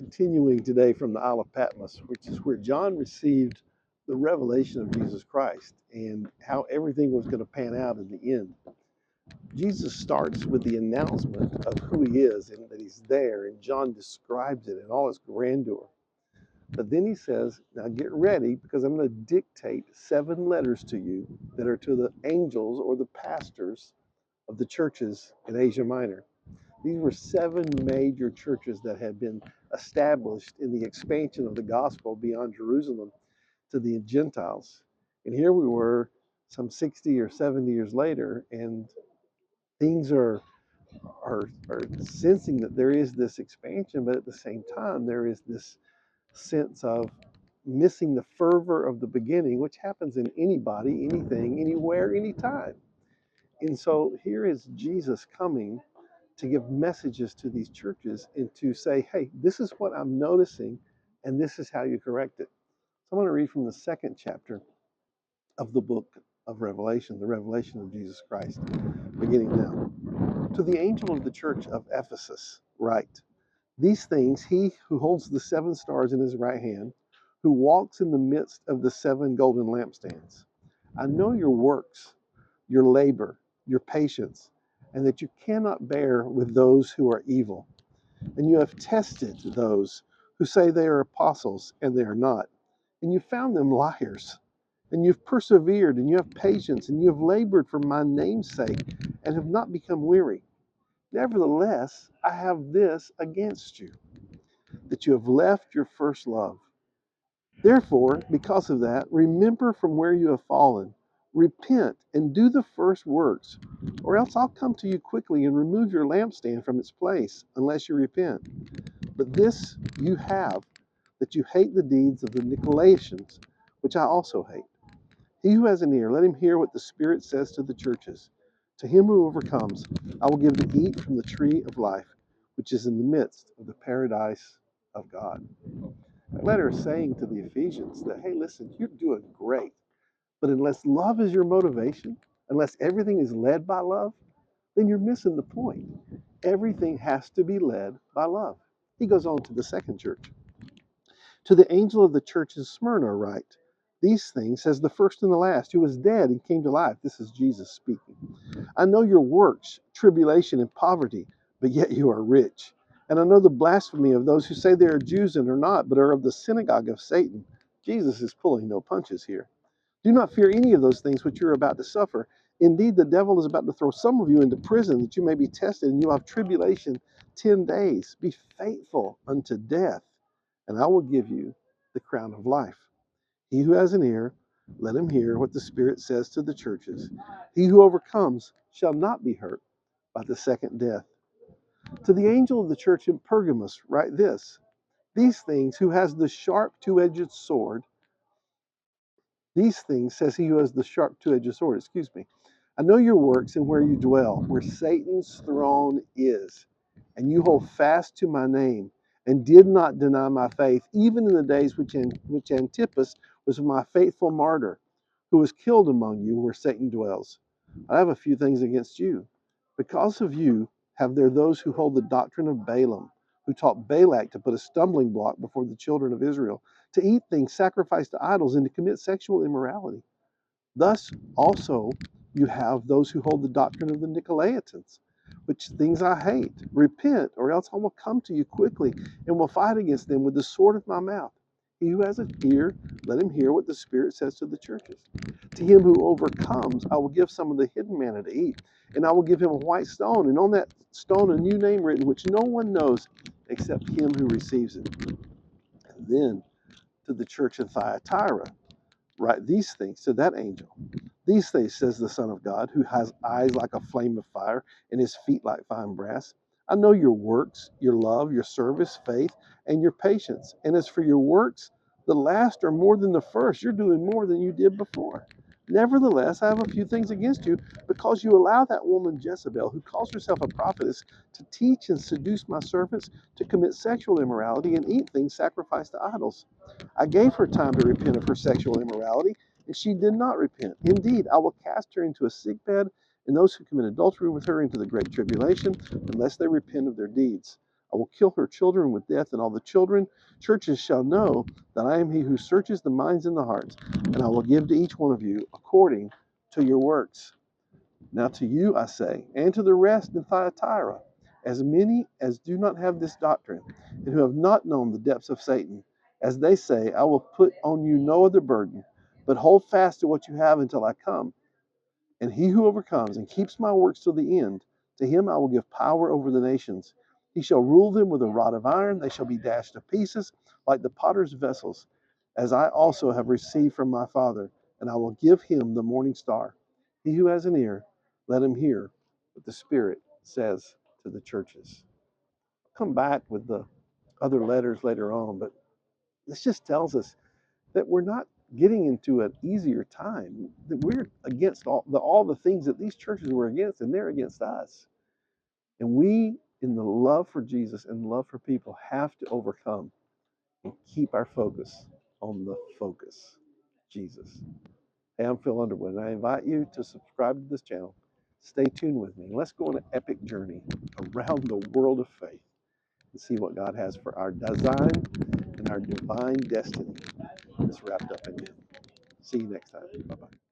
continuing today from the Isle of Patmos, which is where John received the revelation of Jesus Christ and how everything was going to pan out in the end. Jesus starts with the announcement of who he is and that he's there, and John describes it in all its grandeur. But then he says, now get ready because I'm going to dictate 7 letters to you that are to the angels or the pastors of the churches in Asia Minor. These were 7 major churches that had been established in the expansion of the gospel beyond Jerusalem to the Gentiles. And here we were some 60 or 70 years later, and things are sensing that there is this expansion, but at the same time, there is this sense of missing the fervor of the beginning, which happens in anybody, anything, anywhere, anytime. And so here is Jesus coming to give messages to these churches and to say, hey, this is what I'm noticing, and this is how you correct it. So I'm going to read from the 2nd chapter of the book of Revelation, the revelation of Jesus Christ, beginning now. To the angel of the church of Ephesus, write, these things he who holds the 7 stars in his right hand, who walks in the midst of the 7 golden lampstands. I know your works, your labor, your patience, and that you cannot bear with those who are evil. And you have tested those who say they are apostles, and they are not. And you found them liars. And you've persevered, and you have patience, and you have labored for my name's sake, and have not become weary. Nevertheless, I have this against you, that you have left your first love. Therefore, because of that, remember from where you have fallen. Repent and do the first works, or else I'll come to you quickly and remove your lampstand from its place, unless you repent. But this you have, that you hate the deeds of the Nicolaitans, which I also hate. He who has an ear, let him hear what the Spirit says to the churches. To him who overcomes, I will give to eat from the tree of life, which is in the midst of the paradise of God. That letter is saying to the Ephesians that, hey, listen, you're doing great. But unless love is your motivation, unless everything is led by love, then you're missing the point. Everything has to be led by love. He goes on to the 2nd church. To the angel of the church in Smyrna write, these things says the first and the last, who was dead and came to life. This is Jesus speaking. I know your works, tribulation and poverty, but yet you are rich. And I know the blasphemy of those who say they are Jews and are not, but are of the synagogue of Satan. Jesus is pulling no punches here. Do not fear any of those things which you're about to suffer. Indeed, the devil is about to throw some of you into prison that you may be tested, and you have tribulation 10 days. Be faithful unto death, and I will give you the crown of life. He who has an ear, let him hear what the Spirit says to the churches. He who overcomes shall not be hurt by the second death. To the angel of the church in Pergamos, write this. These things who has the sharp two-edged sword, these things says he who has the sharp two-edged sword, I know your works and where you dwell, where Satan's throne is, and you hold fast to my name, and did not deny my faith, even in the days which Antipas was my faithful martyr, who was killed among you where Satan dwells. I have a few things against you. Because of you have there those who hold the doctrine of Balaam, who taught Balak to put a stumbling block before the children of Israel, to eat things sacrificed to idols, and to commit sexual immorality. Thus also you have those who hold the doctrine of the Nicolaitans, which things I hate. Repent, or else I will come to you quickly, and will fight against them with the sword of my mouth. He who has an ear, let him hear what the Spirit says to the churches. To him who overcomes, I will give some of the hidden manna to eat, and I will give him a white stone, and on that stone a new name written, which no one knows except him who receives it. And then to the church in Thyatira, write these things to that angel. These things says the Son of God, who has eyes like a flame of fire and his feet like fine brass. I know your works, your love, your service, faith, and your patience. And as for your works, the last are more than the first. You're doing more than you did before. Nevertheless, I have a few things against you, because you allow that woman Jezebel, who calls herself a prophetess, to teach and seduce my servants to commit sexual immorality and eat things sacrificed to idols. I gave her time to repent of her sexual immorality, and she did not repent. Indeed, I will cast her into a sickbed, and those who commit adultery with her into the great tribulation, unless they repent of their deeds. I will kill her children with death, and all the churches shall know that I am he who searches the minds and the hearts, and I will give to each one of you according to your works. Now to you I say, and to the rest in Thyatira, as many as do not have this doctrine, and who have not known the depths of Satan, as they say, I will put on you no other burden, but hold fast to what you have until I come. And he who overcomes and keeps my works till the end, to him I will give power over the nations. He shall rule them with a rod of iron. They shall be dashed to pieces like the potter's vessels, as I also have received from my Father. And I will give him the morning star. He who has an ear, let him hear what the Spirit says to the churches. I'll come back with the other letters later on, but this just tells us that we're not getting into an easier time. That we're against all the things that these churches were against, and they're against us. And we, in the love for Jesus and love for people, have to overcome and keep our focus on the focus, Jesus. Hey, I'm Phil Underwood, and I invite you to subscribe to this channel. Stay tuned with me. Let's go on an epic journey around the world of faith and see what God has for our design and our divine destiny that's wrapped up in Him. See you next time. Bye-bye.